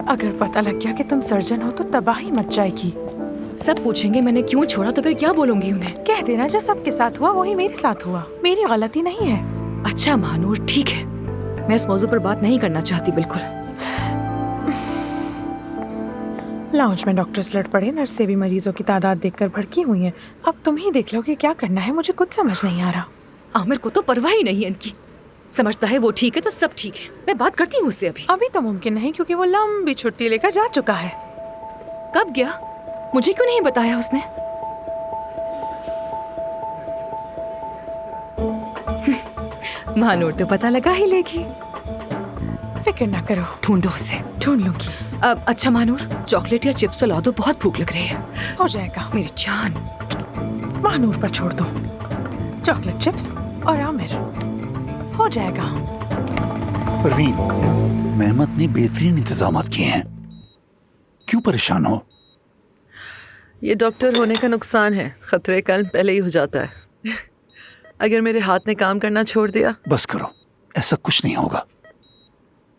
अगर पता लग गया कि तुम सर्जन हो तो तबाही मच जाएगी। सब पूछेंगे मैंने क्यों छोड़ा, तो फिर क्या बोलूंगी उन्हें? कह देना जो सबके साथ हुआ वही मेरे साथ हुआ, मेरी गलती नहीं है। अच्छा महानूर, ठीक है, मैं इस मौजू पर बात नहीं करना चाहती बिल्कुल। लाउंज में डॉक्टर्स लड़ पड़े, नर्सें भी मरीजों की तादाद देखकर भड़की हुई हैं। अब तुम ही देख लो कि क्या करना है, मुझे कुछ समझ नहीं आ रहा। आमिर को तो परवाह ही नहीं है इनकी, समझता है वो ठीक है तो सब ठीक है। मैं बात करती हूँ उससे अभी। अभी तो मुमकिन नहीं क्योंकि वो लंबी छुट्टी लेकर जा चुका है। कब गया, मुझे क्यों नहीं बताया उसने? महानूर तो पता लगा ही लेगी। फिक्र ना करो, ढूंढो उसे। ढूंढ लूंगी। अब अच्छा महानूर, चॉकलेट या चिप्स ला दो, बहुत भूख लग रही है। हो जाएगा। मेरी जान। महानूर पर छोड़ दो, चॉकलेट चिप्स और आमिर हो जाएगा। परवीन, मेहमत ने बेहतरीन इंतजाम किए हैं, क्यों परेशान हो? ये डॉक्टर होने का नुकसान है, खतरे का इल्म पहले ही हो जाता है। अगर मेरे हाथ ने काम करना छोड़ दिया। बस करो, ऐसा कुछ नहीं होगा।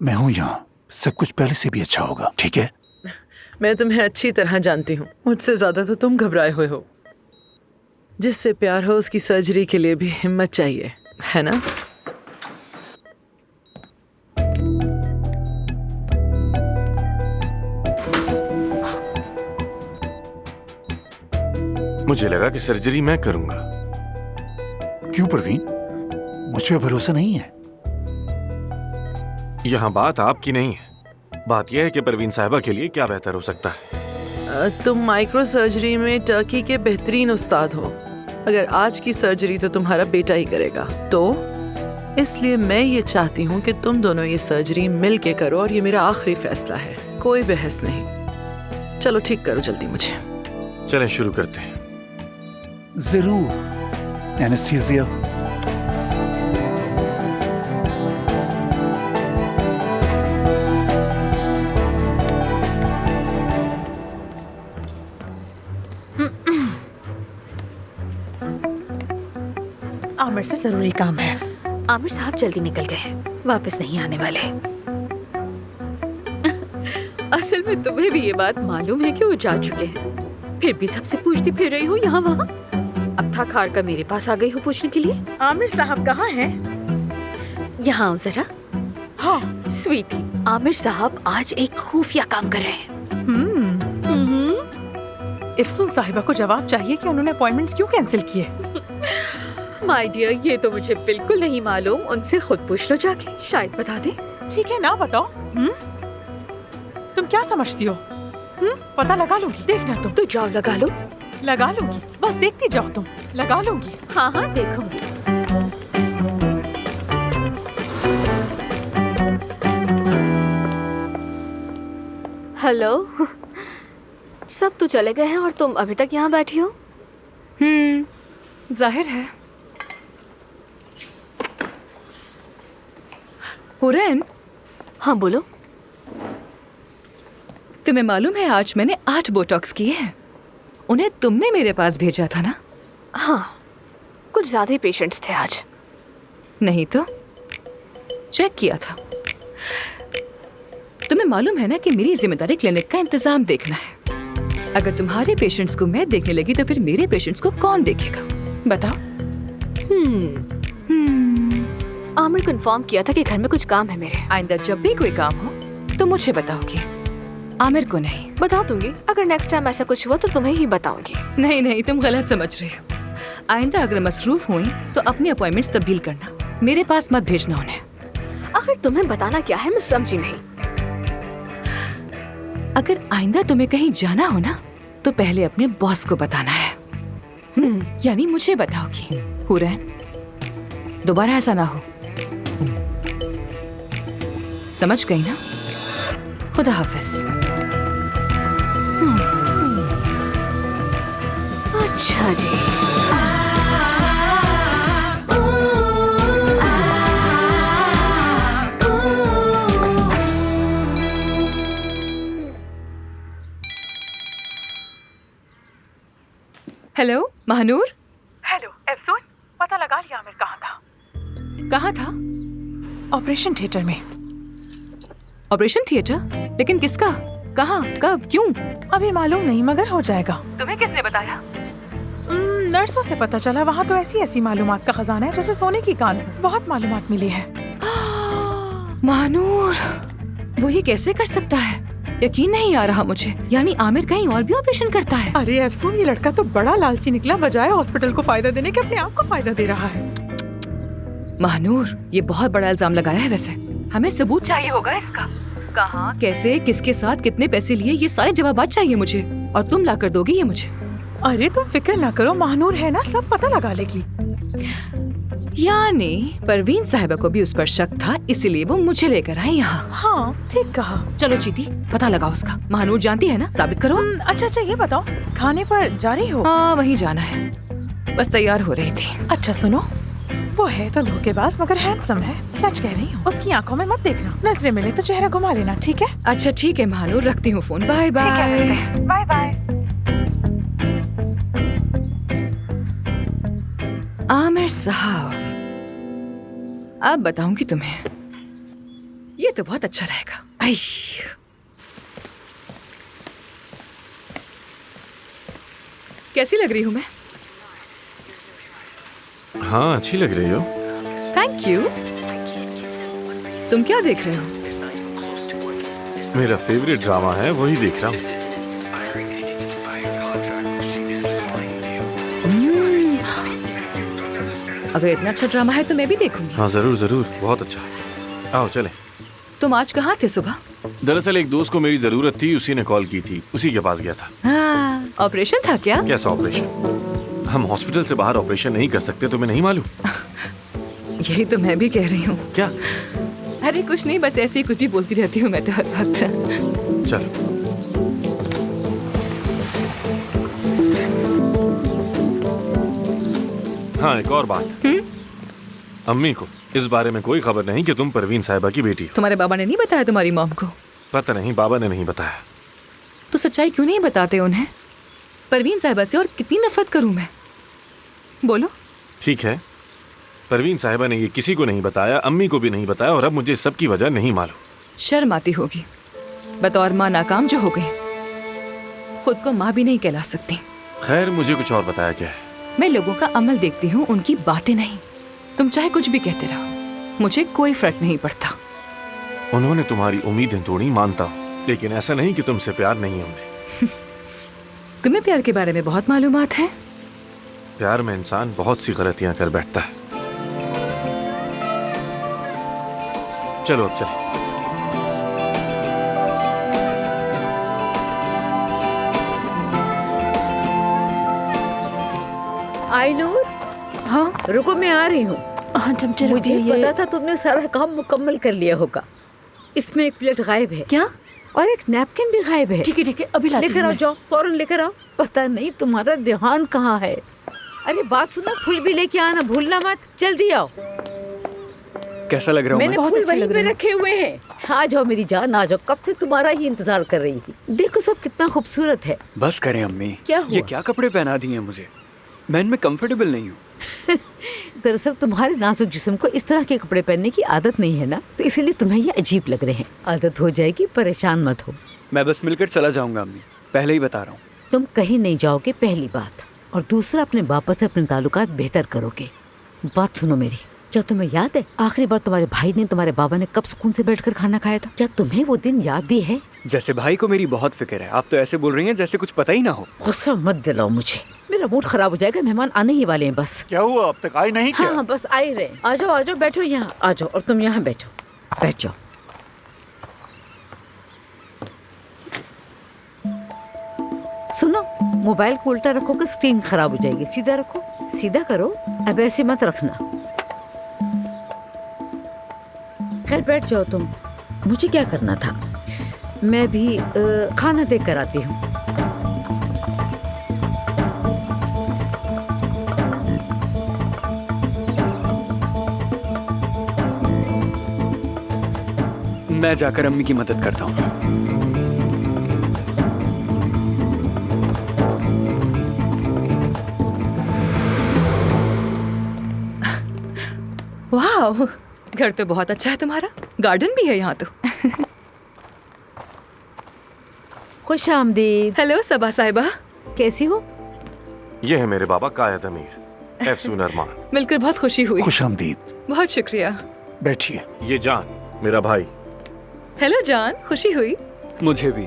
मैं हूँ यहाँ, सब कुछ पहले से भी अच्छा होगा, ठीक है? मैं तुम्हें अच्छी तरह जानती हूँ, मुझसे ज्यादा तो तुम घबराए हुए हो। जिससे प्यार हो उसकी सर्जरी के लिए भी हिम्मत चाहिए, है ना? मुझे लगा कि सर्जरी मैं करूंगा। क्यों परवीन, मुझ पे भरोसा नहीं है? यहाँ बात आपकी नहीं है, बात यह है कि परवीन साहिबा के लिए क्या बेहतर हो सकता है। तुम माइक्रो सर्जरी में टर्की के बेहतरीन उस्ताद हो। अगर आज की सर्जरी तो तुम्हारा बेटा ही करेगा, तो इसलिए मैं ये चाहती हूँ कि तुम दोनों ये सर्जरी मिल के करो, और ये मेरा आखिरी फैसला है, कोई बहस नहीं। चलो ठीक करो जल्दी मुझे। चलें शुरू करते हैं। जरूर। एनेस्थीसिया। आमिर से जरूरी काम है। आमिर साहब जल्दी निकल गए हैं, वापस नहीं आने वाले। असल में तुम्हें भी ये बात मालूम है कि वो जा चुके हैं, फिर भी सबसे पूछती फिर रही हो यहाँ वहाँ। अब थक हार कर मेरे पास आ गई हो पूछने के लिए। आमिर साहब कहाँ हैं? यहाँ आओ जरा। हाँ। स्वीटी, आमिर साहब आज एक खुफिया काम कर रहे हैं। इफ्सून साहिबा को जवाब चाहिए कि उन्होंने अपॉइंटमेंट्स क्यों कैंसिल किए। माय डियर, ये तो मुझे बिल्कुल नहीं मालूम, उनसे खुद पूछ लो जाके, शायद बता दे। ठीक है ना बताओ। तुम क्या समझती हो? पता लगा लूंगी, देखना तुम। तो जाओ लगा लो। लगा लूंगी, बस देखती जाओ तुम। लगा लूंगी। हाँ हाँ देखूंगी। हेलो। सब तो चले गए हैं और तुम अभी तक यहाँ बैठी हो? जाहिर है। हुरैन। हाँ बोलो। तुम्हें मालूम है आज मैंने 8 बोटॉक्स किए हैं। उन्हें तुमने मेरे पास भेजा था ना? हाँ, कुछ ज्यादा ही पेशेंट्स थे आज। नहीं तो चेक किया था। तुम्हें मालूम है ना कि मेरी जिम्मेदारी क्लिनिक का इंतजाम देखना है। अगर तुम्हारे पेशेंट्स को मैं देखने लगी तो फिर मेरे पेशेंट्स को कौन देखेगा बताओ? आमिर को इन्फॉर्म किया था कि घर में कुछ काम है मेरे। आइंदा जब भी कोई काम हो तो मुझे बताओगी, आमिर को नहीं। बता दूंगी, अगर नेक्स्ट टाइम ऐसा कुछ हुआ तो तुम्हें ही बताऊंगी। नहीं नहीं, तुम गलत समझ रही हो। आइंदा अगर मसरूफ हुई तो अपनी अपॉइंटमेंट्स तब्दील करना, मेरे पास मत भेजना उन्हें। आखिर तुम्हें बताना क्या है, मैं समझी नहीं। अगर आइंदा तुम्हें कहीं जाना हो ना तो पहले अपने बॉस को बताना है। यानी मुझे बताओगी। हुरैन, दोबारा ऐसा ना हो, समझ गई ना? खुदा हाफिज। अच्छा जी। हेलो महानूर। हेलो एफसून, पता लगा लिया आमिर कहाँ था? कहाँ था? ऑपरेशन थिएटर में। Operation theatre? लेकिन किसका? कहाँ? कब? क्यों? अभी मालूम नहीं मगर हो जाएगा। तुम्हें किसने बताया? नर्सों से पता चला, वहाँ तो ऐसी ऐसी मालूमात का खजाना है जैसे सोने की कान। बहुत मालूमात मिली है। महानूर, वो ये कैसे कर सकता है? यकीन नहीं आ रहा मुझे। यानी आमिर कहीं और भी ऑपरेशन करता है? अरे अफसून, ये लड़का तो बड़ा लालची निकला। बजाय हॉस्पिटल को फायदा देने के अपने आप को फायदा दे रहा है। महानूर, ये बहुत बड़ा इल्जाम लगाया है। वैसे हमें सबूत चाहिए होगा इसका। कहाँ, कैसे, किसके साथ, कितने पैसे लिए, ये सारे जवाब चाहिए मुझे। और तुम ला कर दोगी ये मुझे? अरे तुम फिक्र ना करो, महानूर है ना, सब पता लगा लेगी। यानी परवीन साहिबा को भी उस पर शक था, इसलिए वो मुझे लेकर आई यहाँ। हाँ ठीक कहा। चलो चीती, पता लगाओ उसका। महानूर जानती है ना, साबित करो। अच्छा ये बताओ, खाने पर जा रही हो? हाँ, वहीं जाना है, बस तैयार हो रही थी। अच्छा सुनो, वो है तो धोखेबाज मगर हैंडसम है, सच कह रही हूँ। उसकी आंखों में मत देखना, नजरें मिले तो चेहरा घुमा लेना, ठीक है? अच्छा ठीक है महानूर, रखती हूँ phone. Bye bye. Bye bye. Aamir sahab, अब बताऊंगी तुम्हें। ये तो बहुत अच्छा रहेगा। आई, कैसी लग रही हूँ मैं? हाँ, अच्छी लग रही हो। Thank you. तुम क्या देख रहे हो? मेरा फेवरेट ड्रामा है, वही देख रहा हूँ। अगर इतना अच्छा ड्रामा है तो मैं भी देखूंगी। हाँ जरूर जरूर, बहुत अच्छा। आओ चले। तुम आज कहाँ थे सुबह? दरअसल एक दोस्त को मेरी जरूरत थी, उसी ने कॉल की थी, उसी के पास गया था। हाँ, ऑपरेशन था क्या? कैसा ऑपरेशन? हम हॉस्पिटल से बाहर ऑपरेशन नहीं कर सकते, तुम्हें नहीं मालूम? यही तो मैं भी कह रही हूँ। क्या? अरे कुछ नहीं, बस ऐसे ही कुछ भी बोलती रहती हूँ मैं तो हर वक्त। चलो। हाँ, एक और बात। अम्मी को इस बारे में कोई खबर नहीं कि तुम परवीन साहिबा की बेटी हो। तुम्हारे बाबा ने नहीं बताया तुम्हारी मॉम को? पता नहीं, बाबा ने नहीं बताया। तो सच्चाई क्यों नहीं बताते उन्हें? परवीन साहिबा से और कितनी नफरत करूं मैं? बोलो। ठीक है, परवीन साहिबा ने ये किसी को नहीं बताया, अम्मी को भी नहीं बताया, और अब मुझे सबकी वजह नहीं मालूम। शर्म आती होगी, बतौर माँ नाकाम जो हो गई, खुद को माँ भी नहीं कहला सकती। खैर, मुझे कुछ और बताया क्या है? मैं लोगों का अमल देखती हूँ, उनकी बातें नहीं। तुम चाहे कुछ भी कहते रहो, मुझे कोई फर्क नहीं पड़ता। उन्होंने तुम्हारी उम्मीदें तोड़ी, मानता हूँ, लेकिन ऐसा नहीं कि तुमसे प्यार नहीं है उन्हें। तुम्हें प्यार के बारे में बहुत मालूमात है। प्यार में इंसान बहुत सी गलतियां कर बैठता है। चलो अब चले। आइनूर, हाँ रुको, मैं आ रही हूँ। हाँ चमचे रख मुझे दिए, पता था तुमने सारा काम मुकम्मल कर लिया होगा। इसमें एक प्लेट गायब है। क्या? और एक नैपकिन भी गायब है। ठीक है अभी लाती लेकर हूँ आओ, मैं। जाओ फौरन लेकर आओ। पता नहीं तुम्हारा ध्यान कहाँ है। अरे बात सुनो, फूल भी लेके आना भूलना मत, जल्दी आओ। कैसा लग रहा हूँ मैंने मैं? बहुत फूल अच्छे वहीं लग पे रहे हैं। रखे हुए हैं। आ जाओ मेरी जान, आ जाओ, कब से तुम्हारा ही इंतजार कर रही थी। देखो सब कितना खूबसूरत है। बस करें अम्मी। क्या हुआ? ये क्या कपड़े पहना दिए हैं मुझे? मैं इनमें कंफर्टेबल नहीं हूँ। दरअसल तुम्हारे नाजुक जिस्म को इस तरह के कपड़े पहनने की आदत नहीं है ना, तो इसीलिए तुम्हें ये अजीब लग रहे हैं। आदत हो जाएगी, परेशान मत हो। मैं बस मिलकर चला जाऊंगा अम्मी, पहले ही बता रहा हूँ। तुम कहीं नहीं जाओगे, पहली बात। और दूसरा, अपने बापा से अपने ताल्लुकात बेहतर करोगे। बात सुनो मेरी, क्या तुम्हें याद है आखिरी बार तुम्हारे भाई ने, तुम्हारे बाबा ने कब सुकून से बैठकर खाना खाया था? क्या तुम्हें वो दिन याद भी है? जैसे भाई को मेरी बहुत फिक्र है, आप तो ऐसे बोल रही हैं जैसे कुछ पता ही ना हो। गुस्सा मत दिलाओ मुझे, मेरा मूड खराब हो जाएगा। मेहमान आने ही वाले हैं बस। क्या हुआ, अब तक आई नहीं? क्या हाँ बस आ ही रहे। आ जाओ बैठो यहाँ, आ जाओ। और तुम यहाँ बैठो, बैठ जाओ। सुनो, मोबाइल को उल्टा रखोगे स्क्रीन खराब हो जाएगी। सीधा रखो, सीधा करो। अब ऐसे मत रखना। खैर बैठ जाओ तुम। मुझे क्या करना था? मैं भी खाना देख कर आती हूँ। मैं जाकर अम्मी की मदद करता हूँ। वाह, घर तो बहुत अच्छा है तुम्हारा। गार्डन भी है यहाँ तो। खुश आमदीद। हेलो सबा साहिबा, कैसी हो? ये है मेरे बाबा कायद अमीर एफसून अरमान। मिलकर बहुत खुशी हुई। खुश आमदीद। बहुत शुक्रिया। बैठिए। ये जान मेरा भाई। हेलो जान, खुशी हुई। मुझे भी।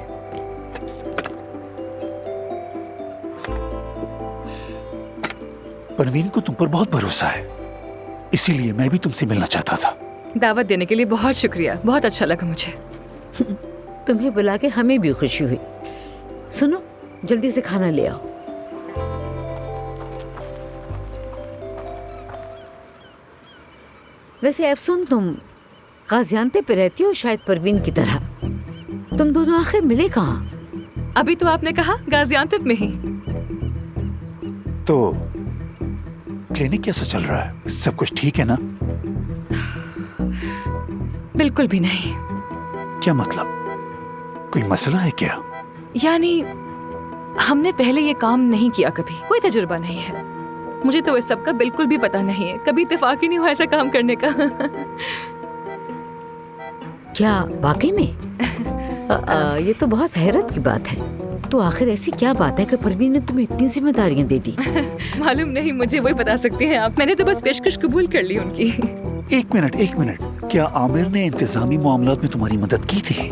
परवीन को तुम पर बहुत भरोसा है, इसीलिए मैं भी तुमसे मिलना चाहता था। दावत देने के लिए बहुत शुक्रिया, बहुत अच्छा लगा मुझे। तुम्हें बुला के हमें भी खुशी हुई। सुनो, जल्दी से खाना ले आओ। वैसे अफसून, तुम गाजियानतेप पे रहती हो शायद परवीन की तरह। तुम दोनों आखिर मिले कहाँ? अभी तो आपने कहा गाजियानतेप में ही। तो क्लिनिक कैसा चल रहा है? सब कुछ ठीक है ना? बिल्कुल भी नहीं। क्या मतलब? कोई मसला है क्या? यानी हमने पहले ये काम नहीं किया, कभी कोई तजुर्बा नहीं है। मुझे तो इस सब का बिल्कुल भी पता नहीं है, कभी इत्तेफाक ही नहीं हुआ ऐसा काम करने का। क्या वाकई में? ये तो बहुत हैरत की बात है। तो आखिर ऐसी क्या बात है कि परवीन ने तुम्हें इतनी जिम्मेदारियां दे दी? मालूम नहीं, मुझे वही बता सकते हैं आप। मैंने तो बस पेशकश कबूल कर ली उनकी। एक मिनट, क्या आमिर ने इंतजामी मामलात में तुम्हारी मदद की थी?